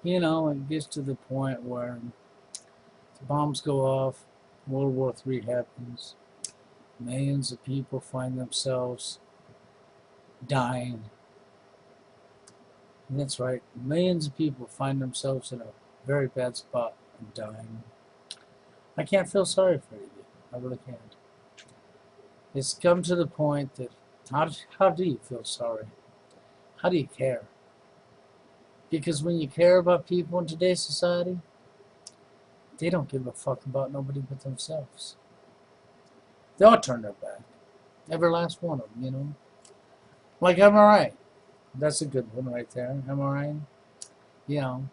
You know, it gets to the point where the bombs go off, World War III happens, millions of people find themselves dying. And that's right, millions of people find themselves in a very bad spot and dying. I can't feel sorry for you. I really can't. It's come to the point that how do you feel sorry? How do you care? Because when you care about people in today's society, they don't give a fuck about nobody but themselves. They all turn their back. Every last one of them, you know. Like MRA. That's a good one right there. MRA. You know.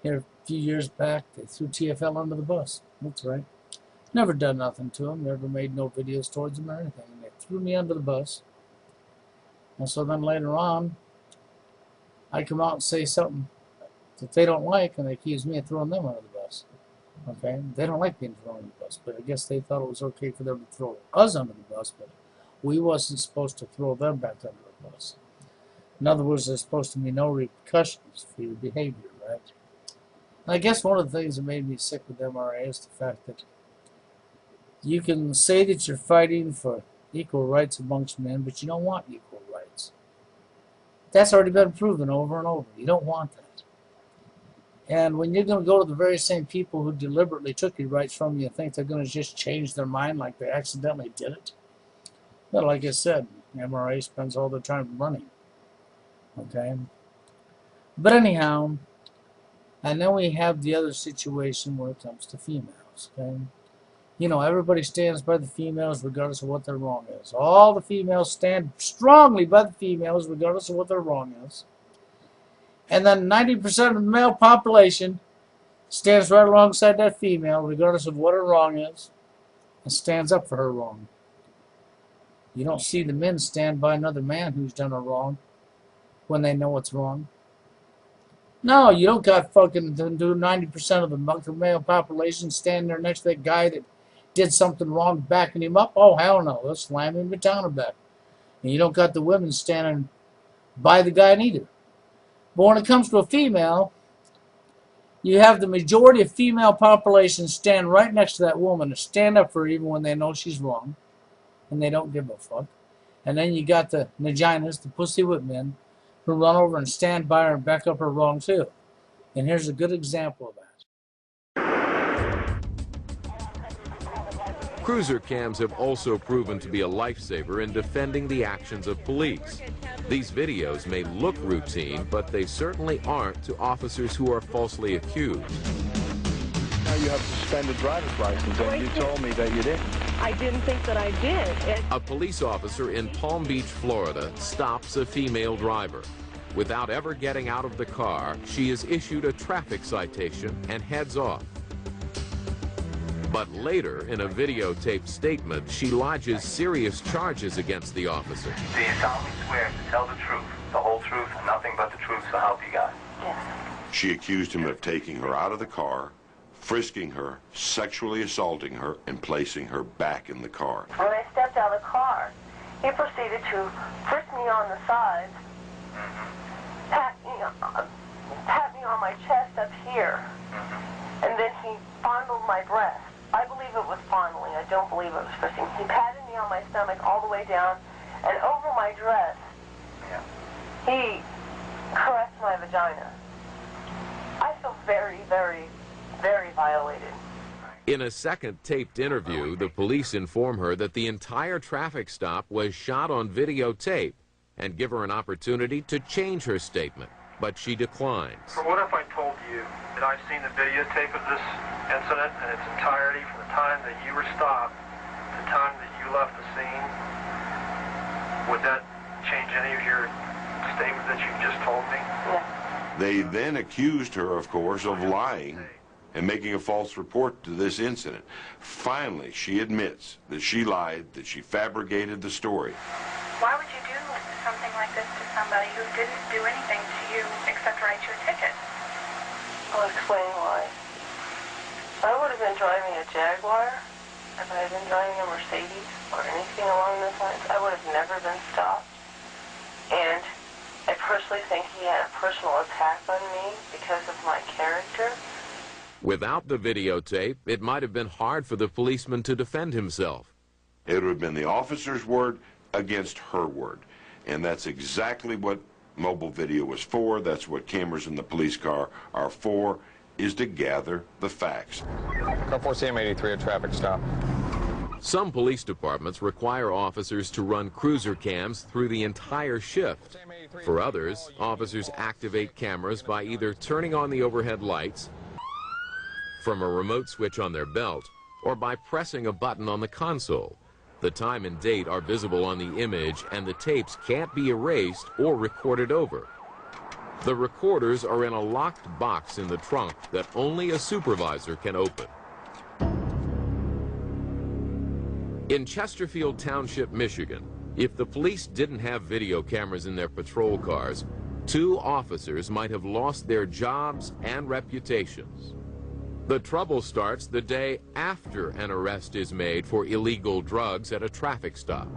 Here a few years back, they threw TFL under the bus. That's right. Never done nothing to them. Never made no videos towards them or anything. They threw me under the bus. And so then later on, I come out and say something that they don't like, and they accuse me of throwing them under the bus. Okay? They don't like being thrown under the bus, but I guess they thought it was okay for them to throw us under the bus, but we wasn't supposed to throw them back under the bus. In other words, there's supposed to be no repercussions for your behavior, right? And I guess one of the things that made me sick with MRA is the fact that you can say that you're fighting for equal rights amongst men, but you don't want equal rights. That's already been proven over and over. You don't want that. And when you're going to go to the very same people who deliberately took your rights from you and think they're going to just change their mind like they accidentally did it, well, like I said, MRA spends all their time running. Okay? But anyhow, and then we have the other situation where it comes to females. Okay? You know, everybody stands by the females regardless of what their wrong is. All the females stand strongly by the females regardless of what their wrong is. And then 90% of the male population stands right alongside that female regardless of what her wrong is and stands up for her wrong. You don't see the men stand by another man who's done a wrong when they know what's wrong. No, you don't got fucking 90% of the male population standing there next to that guy that did something wrong, backing him up. Oh, hell no. They'll slam him down a bit. And you don't got the women standing by the guy neither. But when it comes to a female, you have the majority of female population stand right next to that woman and stand up for her even when they know she's wrong. And they don't give a fuck. And then you got the vaginas, the pussy whip men, who run over and stand by her and back up her wrong too. And here's a good example of that. Cruiser cams have also proven to be a lifesaver in defending the actions of police. These videos may look routine, but they certainly aren't to officers who are falsely accused. Now you have suspended driver's license, and you told me that you didn't. I didn't think that I did. A police officer in Palm Beach, Florida, stops a female driver. Without ever getting out of the car, she is issued a traffic citation and heads off. But later, in a videotaped statement, she lodges serious charges against the officer. Do you solemnly swear to tell the truth, the whole truth, and nothing but the truth, so help you God? Yes. She accused him of taking her out of the car, frisking her, sexually assaulting her, and placing her back in the car. When I stepped out of the car, he proceeded to frisk me on the sides, pat me on my chest up here, and then he fondled my breast. I believe it was fondling. I don't believe it was frisking. He patted me on my stomach all the way down and over my dress. Yeah. He caressed my vagina. I feel very, very, very violated. In a second taped interview, the police inform her that the entire traffic stop was shot on videotape and give her an opportunity to change her statement, but she declines. So what if I told you that I've seen the videotape of this incident in its entirety from the time that you were stopped to the time that you left the scene? Would that change any of your statement that you just told me? Yeah. They then accused her, of course, of lying and making a false report to this incident. Finally, she admits that she lied, that she fabricated the story. Why would you do something like this to somebody who didn't do anything to you except write you a ticket? I'll explain why. I would have been driving a Jaguar if I had been driving a Mercedes or anything along those lines. I would have never been stopped. And I personally think he had a personal attack on me because of my character. Without the videotape, it might have been hard for the policeman to defend himself. It would have been the officer's word against her word. And that's exactly what mobile video was for. That's what cameras in the police car are for, is to gather the facts. Car 4 CM83, a traffic stop. Some police departments require officers to run cruiser cams through the entire shift. For others, officers activate cameras by either turning on the overhead lights from a remote switch on their belt or by pressing a button on the console. The time and date are visible on the image, and the tapes can't be erased or recorded over. The recorders are in a locked box in the trunk that only a supervisor can open. In Chesterfield Township, Michigan, if the police didn't have video cameras in their patrol cars, 2 officers might have lost their jobs and reputations. The trouble starts the day after an arrest is made for illegal drugs at a traffic stop.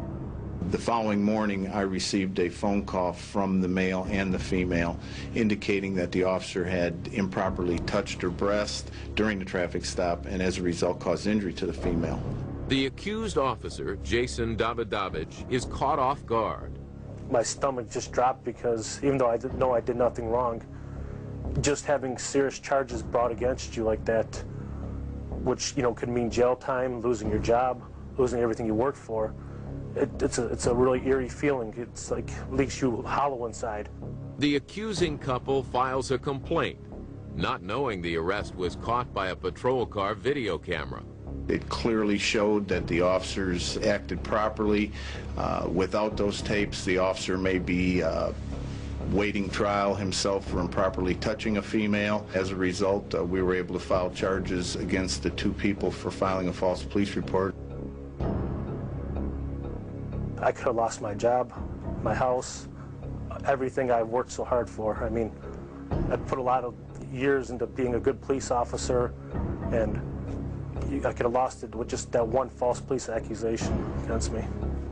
The following morning, I received a phone call from the male and the female indicating that the officer had improperly touched her breast during the traffic stop and as a result caused injury to the female. The accused officer, Jason Davidovich, is caught off guard. My stomach just dropped because even though I didn't know I did nothing wrong, just having serious charges brought against you like that, which, you know, could mean jail time, losing your job, losing everything you worked for, it's a really eerie feeling. It's like leaves you hollow inside. The accusing couple files a complaint, not knowing the arrest was caught by a patrol car video camera. It clearly showed that the officers acted properly. Without those tapes, the officer may be waiting trial himself for improperly touching a female. As a result, we were able to file charges against the 2 people for filing a false police report. I could have lost my job, my house, everything I worked so hard for. I mean, I put a lot of years into being a good police officer, and I could have lost it with just that one false police accusation against me.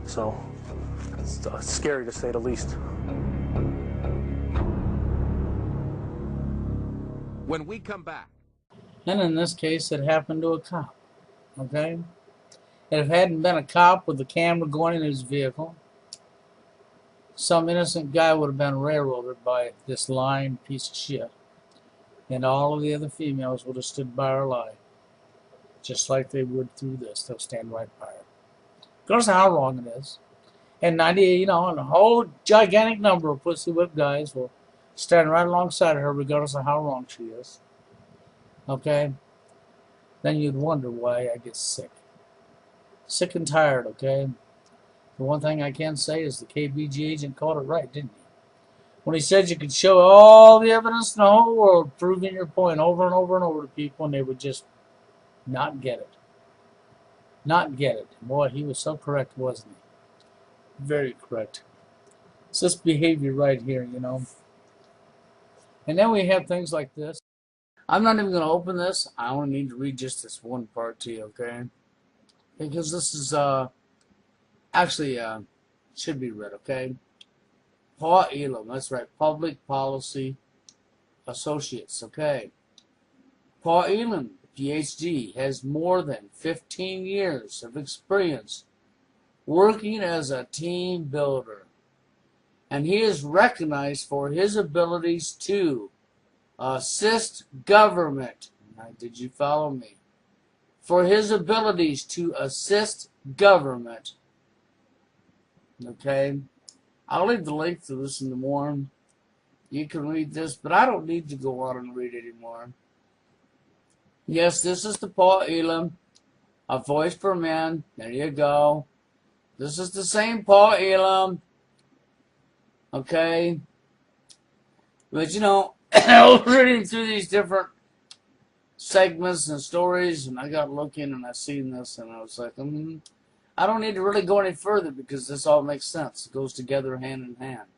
So it's scary to say the least. When we come back. And in this case, it happened to a cop, okay? And if it hadn't been a cop with a camera going in his vehicle, some innocent guy would have been railroaded by this lying piece of shit. And all of the other females would have stood by her lie. Just like they would through this. They'll stand right by her. Regardless of how wrong it is. And 90, you know, and a whole gigantic number of pussy whip guys will stand right alongside her regardless of how wrong she is. Okay? Then you'd wonder why I get sick. Sick and tired, okay? The one thing I can say is the KBG agent called it right, didn't he? When he said you could show all the evidence in the whole world proving your point over and over and over to people and they would just not get it. Not get it. Boy, he was so correct, wasn't he? Very correct. It's this behavior right here, you know. And then we have things like this. I'm not even going to open this. I only need to read just this one part to you, okay? Because this is, actually, should be read, okay? Paul Elam, that's right, Public Policy Associates, okay? Paul Elam, PhD, has more than 15 years of experience working as a team builder. And he is recognized for his abilities to assist government. Now, did you follow me? For his abilities to assist government. Okay? I'll leave the link to this in the morning. You can read this, but I don't need to go on and read it anymore. Yes, this is the Paul Elam, A Voice for Men. There you go. This is the same Paul Elam. Okay? But, you know, I was reading through these different segments and stories, and I got looking, and I seen this, and I was like, I don't need to really go any further because this all makes sense. It goes together hand in hand.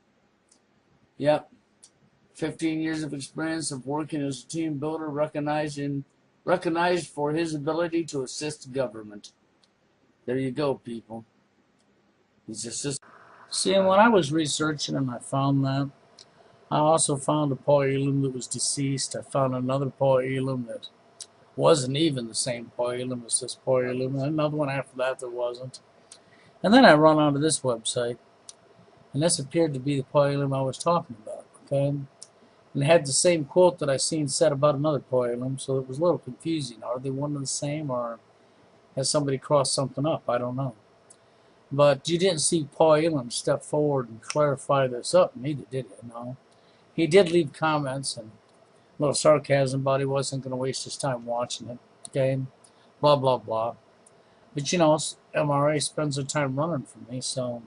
Yep. 15 years of experience of working as a team builder, recognized for his ability to assist government. There you go, people. He's assist. See, when I was researching and I found that, I also found a Paul Elam that was deceased. I found another Paul Elam that wasn't even the same Paul Elam as this Paul Elam. Another one after that that wasn't. And then I run onto this website, and this appeared to be the Paul Elam I was talking about. Okay, and it had the same quote that I seen said about another Paul Elam, so it was a little confusing. Are they one and the same, or has somebody crossed something up? I don't know. But you didn't see Paul Elam step forward and clarify this up. Neither did he. No. He did leave comments and a little sarcasm, but he wasn't going to waste his time watching it. Okay, blah blah blah. But you know, MRA spends their time running for me, so.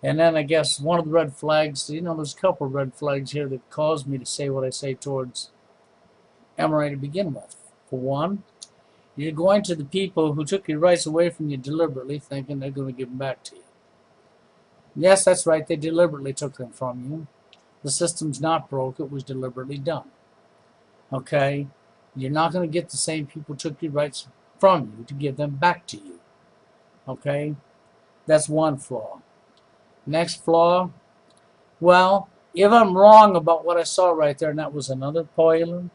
And then I guess one of the red flags, you know, there's a couple of red flags here that caused me to say what I say towards MRA to begin with. For one, you're going to the people who took your rights away from you deliberately, thinking they're going to give them back to you. Yes, that's right, they deliberately took them from you. The system's not broke, it was deliberately done. Okay? You're not going to get the same people who took your rights from you to give them back to you. Okay? That's one flaw. Next flaw, well, if I'm wrong about what I saw right there and that was another Paul Elam,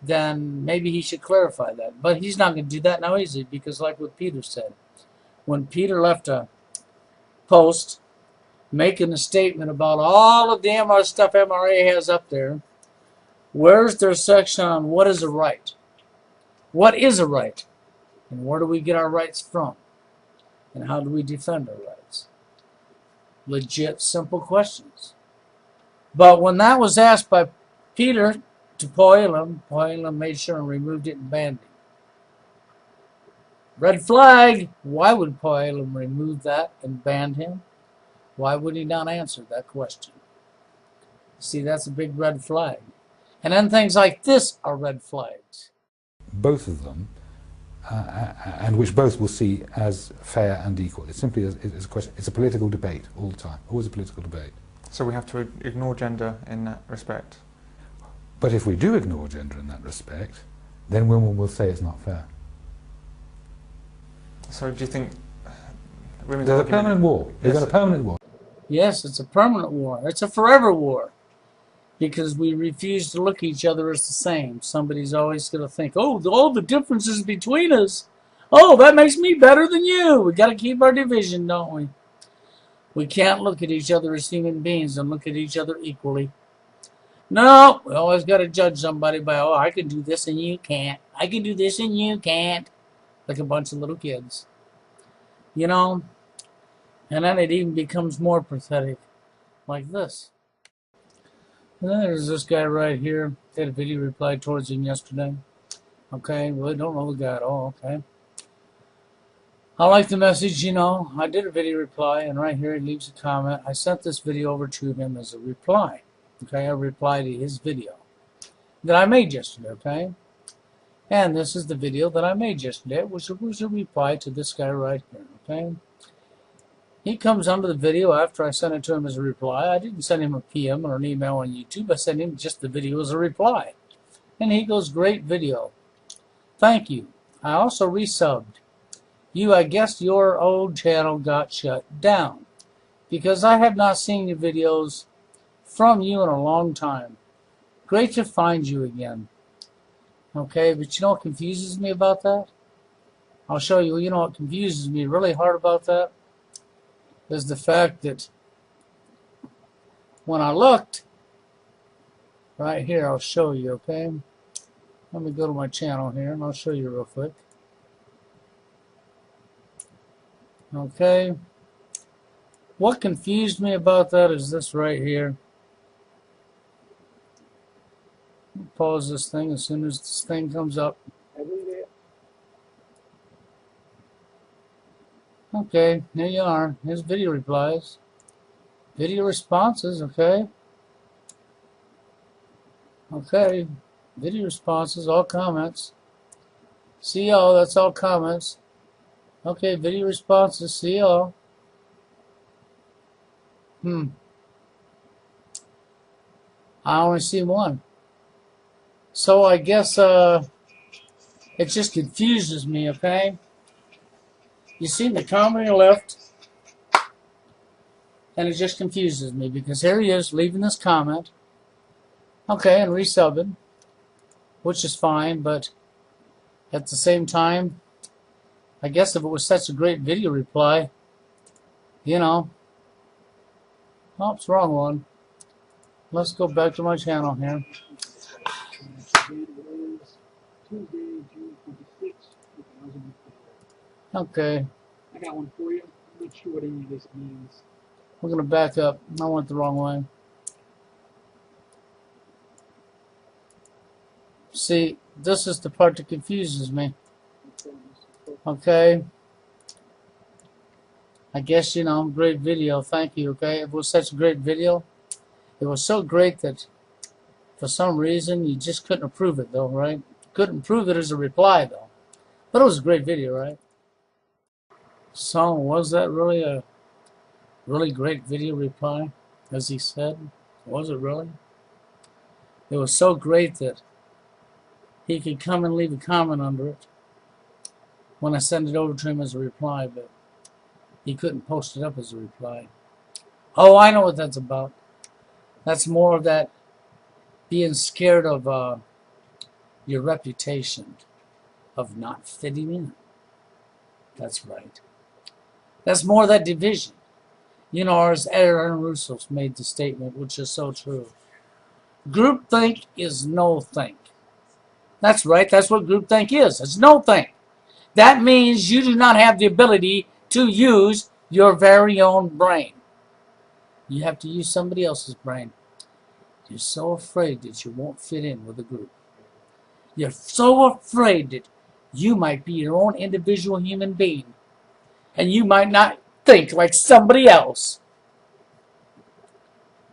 then maybe he should clarify that. But he's not going to do that now, is he? Because like what Peter said, when Peter left a post making a statement about all of the MRA stuff MRA has up there, where's their section on what is a right? What is a right? And where do we get our rights from? And how do we defend our rights? Legit, simple questions. But when that was asked by Peter to Paul Elam made sure and removed it and banned him. Red flag! Why would Paul Elam remove that and ban him? Why would he not answer that question? See, that's a big red flag. And then things like this are red flags. Both of them, and which both will see as fair and equal. It's simply it's a question. It's a political debate all the time. Always a political debate. So we have to ignore gender in that respect. But if we do ignore gender in that respect, then women will say it's not fair. So do you think women's there's a permanent war? We've got a permanent war. Yes, it's a permanent war. It's a forever war. Because we refuse to look at each other as the same. Somebody's always going to think, oh, all the differences between us. Oh, that makes me better than you. We got to keep our division, don't we? We can't look at each other as human beings and look at each other equally. No, we always got to judge somebody by, oh, I can do this and you can't. I can do this and you can't. Like a bunch of little kids. You know? And then it even becomes more pathetic. Like this. And then there's this guy right here. Did a video reply towards him yesterday. Okay, really don't know the guy at all, okay? I like the message, you know. I did a video reply, and right here he leaves a comment. I sent this video over to him as a reply. Okay, a reply to his video that I made yesterday, okay? And this is the video that I made yesterday, which was a reply to this guy right here, okay? He comes under the video after I sent it to him as a reply. I didn't send him a PM or an email on YouTube. I sent him just the video as a reply. And he goes, great video. Thank you. I also resubbed. I guess your old channel got shut down. Because I have not seen your videos from you in a long time. Great to find you again. Okay, but you know what confuses me about that? I'll show you. You know what confuses me really hard about that? Is the fact that when I looked right here, I'll show you, okay? Let me go to my channel here and I'll show you real quick. Okay. What confused me about that is this right here. Pause this thing as soon as this thing comes up. Okay, here you are. Here's video replies. Video responses, okay. Okay, video responses, all comments. See y'all, that's all comments. Okay, video responses, see y'all. I only see one. So I guess it just confuses me, okay? You see the comment on the left? And it just confuses me because here he is leaving this comment. Okay, and resubbing, which is fine, but at the same time, I guess if it was such a great video reply, you know. Oh, it's the wrong one. Let's go back to my channel here. Okay. I got one for you. I'm not sure what any of this means. We're going to back up. I went the wrong way. See, this is the part that confuses me. Okay. I guess, you know, great video. Thank you, okay? It was such a great video. It was so great that for some reason you just couldn't approve it, though, right? Couldn't prove it as a reply, though. But it was a great video, right? So, was that really a really great video reply, as he said? Was it really? It was so great that he could come and leave a comment under it when I send it over to him as a reply, but he couldn't post it up as a reply. Oh, I know what that's about. That's more of that being scared of your reputation, of not fitting in. That's right. That's more of that division. You know, as Aaron Russo's made the statement, which is so true. Groupthink is no think. That's right. That's what groupthink is. It's no think. That means you do not have the ability to use your very own brain. You have to use somebody else's brain. You're so afraid that you won't fit in with a group. You're so afraid that you might be your own individual human being. And you might not think like somebody else.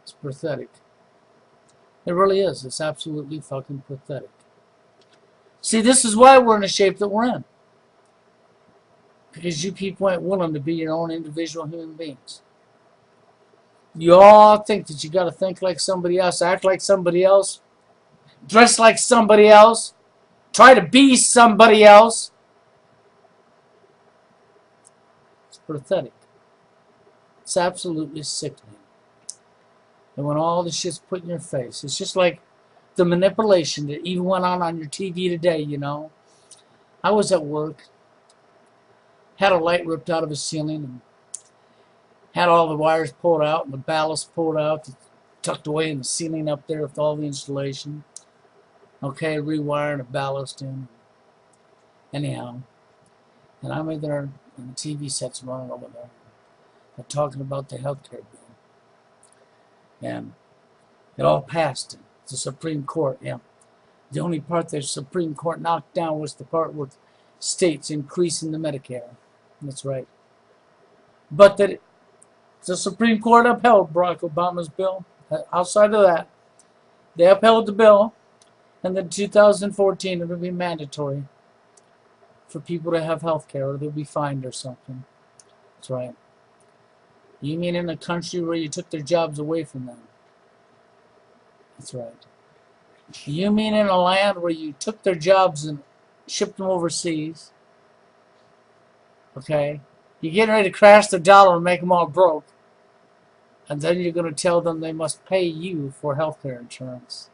It's pathetic. It really is. It's absolutely fucking pathetic. See, this is why we're in the shape that we're in. Because you people ain't willing to be your own individual human beings. You all think that you got to think like somebody else, act like somebody else, dress like somebody else, try to be somebody else. It's pathetic. It's absolutely sickening. And when all this shit's put in your face, it's just like the manipulation that even went on your TV today, you know. I was at work, had a light ripped out of a ceiling, and had all the wires pulled out and the ballast pulled out, tucked away in the ceiling up there with all the installation. Okay, rewiring the ballast in. Anyhow, and I'm in there, and the TV set's running over there. They're talking about the healthcare bill. And it all passed in the Supreme Court, yeah. The only part the Supreme Court knocked down was the part with states increasing the Medicare. That's right. But that the Supreme Court upheld Barack Obama's bill. Outside of that, they upheld the bill, and then 2014 it would be mandatory for people to have health care, or they'll be fined or something. That's right. You mean in a country where you took their jobs away from them? That's right. You mean in a land where you took their jobs and shipped them overseas? Okay? You're getting ready to crash the dollar and make them all broke. And then you're going to tell them they must pay you for health care insurance.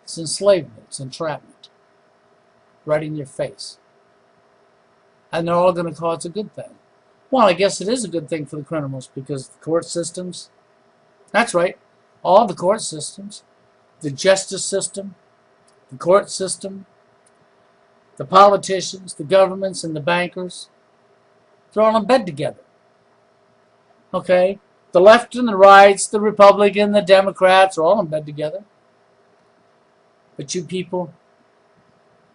It's enslavement. It's entrapment. Right in your face. And they're all going to call it a good thing. Well, I guess it is a good thing for the criminals because the court systems, that's right, all the court systems, the justice system, the court system, the politicians, the governments, and the bankers, they're all in bed together. Okay? The left and the rights, the Republican, the Democrats are all in bed together. But you people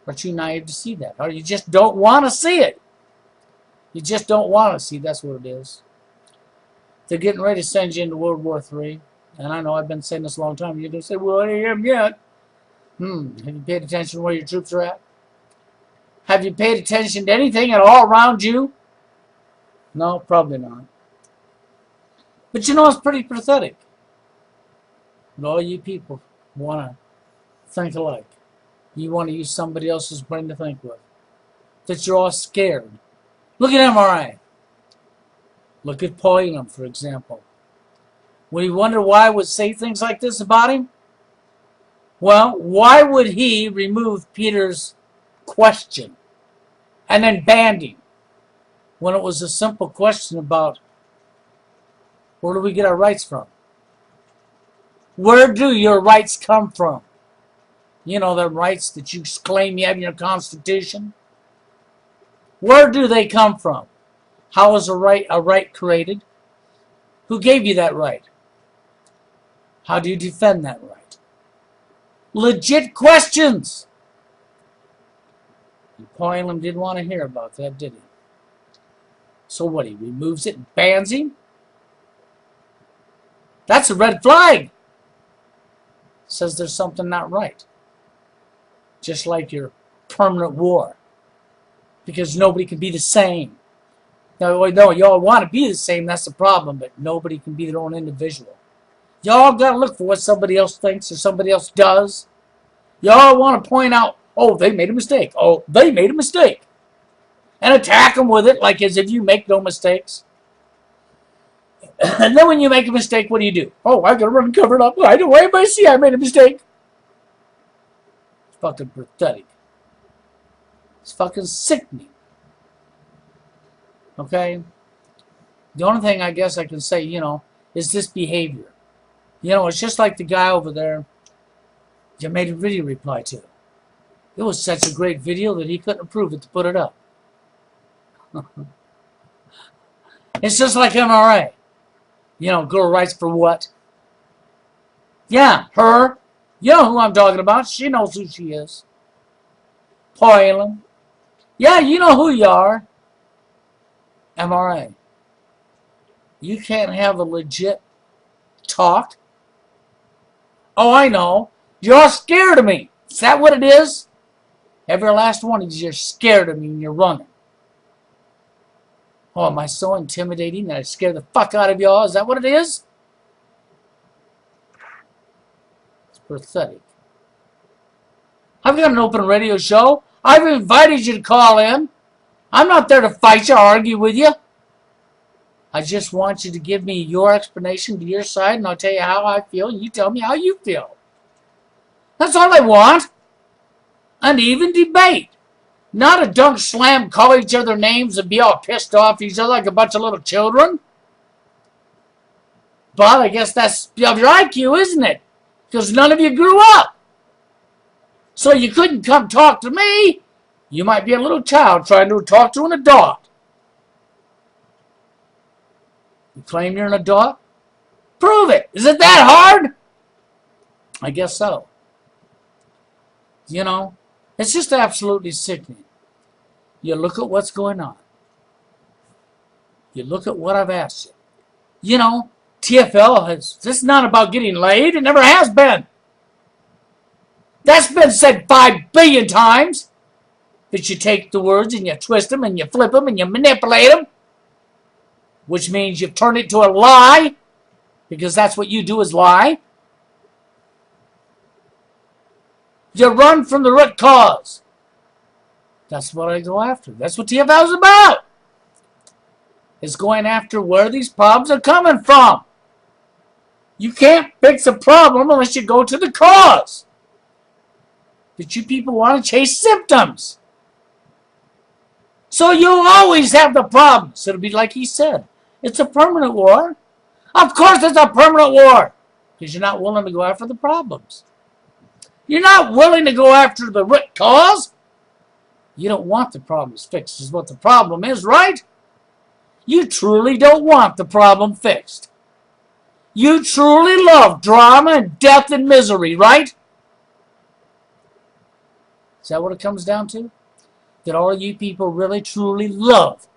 are too naive to see that. Or you just don't want to see it. You just don't want to see. That's what it is. They're getting ready to send you into World War III. And I know I've been saying this a long time. You're going to say, well, I am yet. Have you paid attention to where your troops are at? Have you paid attention to anything at all around you? No, probably not. But you know, it's pretty pathetic. But all you people want to think alike. You want to use somebody else's brain to think with. That you're all scared. Look at MRA. Look at Poyam, for example. We wonder why I would say things like this about him. Well, why would he remove Peter's question and then ban him when it was a simple question about where do we get our rights from? Where do your rights come from? You know, the rights that you claim you have in your Constitution. Where do they come from? How is a right created? Who gave you that right? How do you defend that right? Legit questions. And Poyam didn't want to hear about that, did he? So what, he removes it and bans him? That's a red flag. Says there's something not right. Just like your permanent war. Because nobody can be the same. Now, no, y'all want to be the same, that's the problem, but nobody can be their own individual. Y'all got to look for what somebody else thinks or somebody else does. Y'all want to point out, oh, they made a mistake. Oh, they made a mistake. And attack them with it like as if you make no mistakes. And then when you make a mistake, what do? Oh, I got to run and cover it up. I don't want anybody to see I made a mistake. It's fucking pathetic. It's fucking sickening. Okay? The only thing I guess I can say, you know, is this behavior. You know, it's just like the guy over there you made a video reply to. It was such a great video that he couldn't approve it to put it up. It's just like MRA. You know, girl rights for what? Yeah, her. You know who I'm talking about. She knows who she is. Poyam. Yeah, you know who you are. MRA. You can't have a legit talk. Oh, I know. You're scared of me. Is that what it is? Every last one of you, you're scared of me and you're running. Oh, am I so intimidating that I scare the fuck out of y'all? Is that what it is? It's pathetic. I've got an open radio show. I've invited you to call in. I'm not there to fight you or argue with you. I just want you to give me your explanation to your side, and I'll tell you how I feel, and you tell me how you feel. That's all I want. An even debate. Not a dunk slam, call each other names, and be all pissed off at each other like a bunch of little children. But I guess that's of your IQ, isn't it? Because none of you grew up. So you couldn't come talk to me. You might be a little child trying to talk to an adult. You claim you're an adult? Prove it. Is it that hard? I guess so. You know, it's just absolutely sickening. You look at what's going on. You look at what I've asked you. You know, TFL this is not about getting laid. It never has been. That's been said 5 billion times. That you take the words and you twist them and you flip them and you manipulate them. Which means you've turned it to a lie. Because that's what you do is lie. You run from the root cause. That's what I go after. That's what TFL is about. It's going after where these problems are coming from. You can't fix a problem unless you go to the cause. But you people want to chase symptoms. So you'll always have the problems. It'll be like he said. It's a permanent war. Of course it's a permanent war. Because you're not willing to go after the problems. You're not willing to go after the root cause. You don't want the problems fixed is what the problem is, right? You truly don't want the problem fixed. You truly love drama and death and misery, right? Is that what it comes down to? That all you people really truly love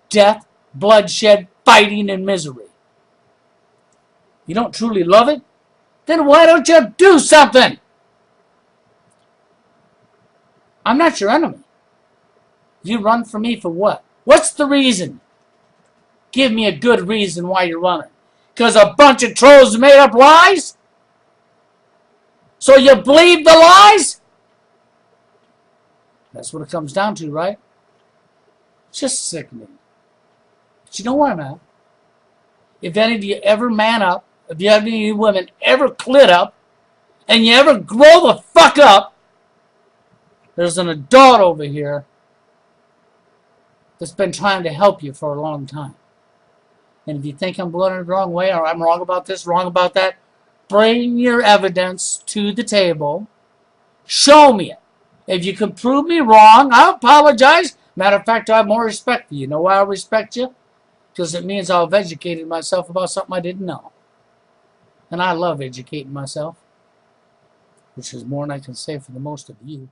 death, bloodshed, fighting, and misery. You don't truly love it? Then why don't you do something? I'm not your enemy. You run from me for what? What's the reason? Give me a good reason why you're running. Because a bunch of trolls made up lies? So you believe the lies? That's what it comes down to, right? It's just sickening. But you know where I'm at. if any of you ever man up, if you have any of you women ever clit up, and you ever grow the fuck up, there's an adult over here that's been trying to help you for a long time. And if you think I'm going the wrong way, or I'm wrong about this, wrong about that, bring your evidence to the table. Show me it. If you can prove me wrong, I'll apologize. Matter of fact, I have more respect for you. You know why I respect you? Because it means I've educated myself about something I didn't know. And I love educating myself, which is more than I can say for the most of you.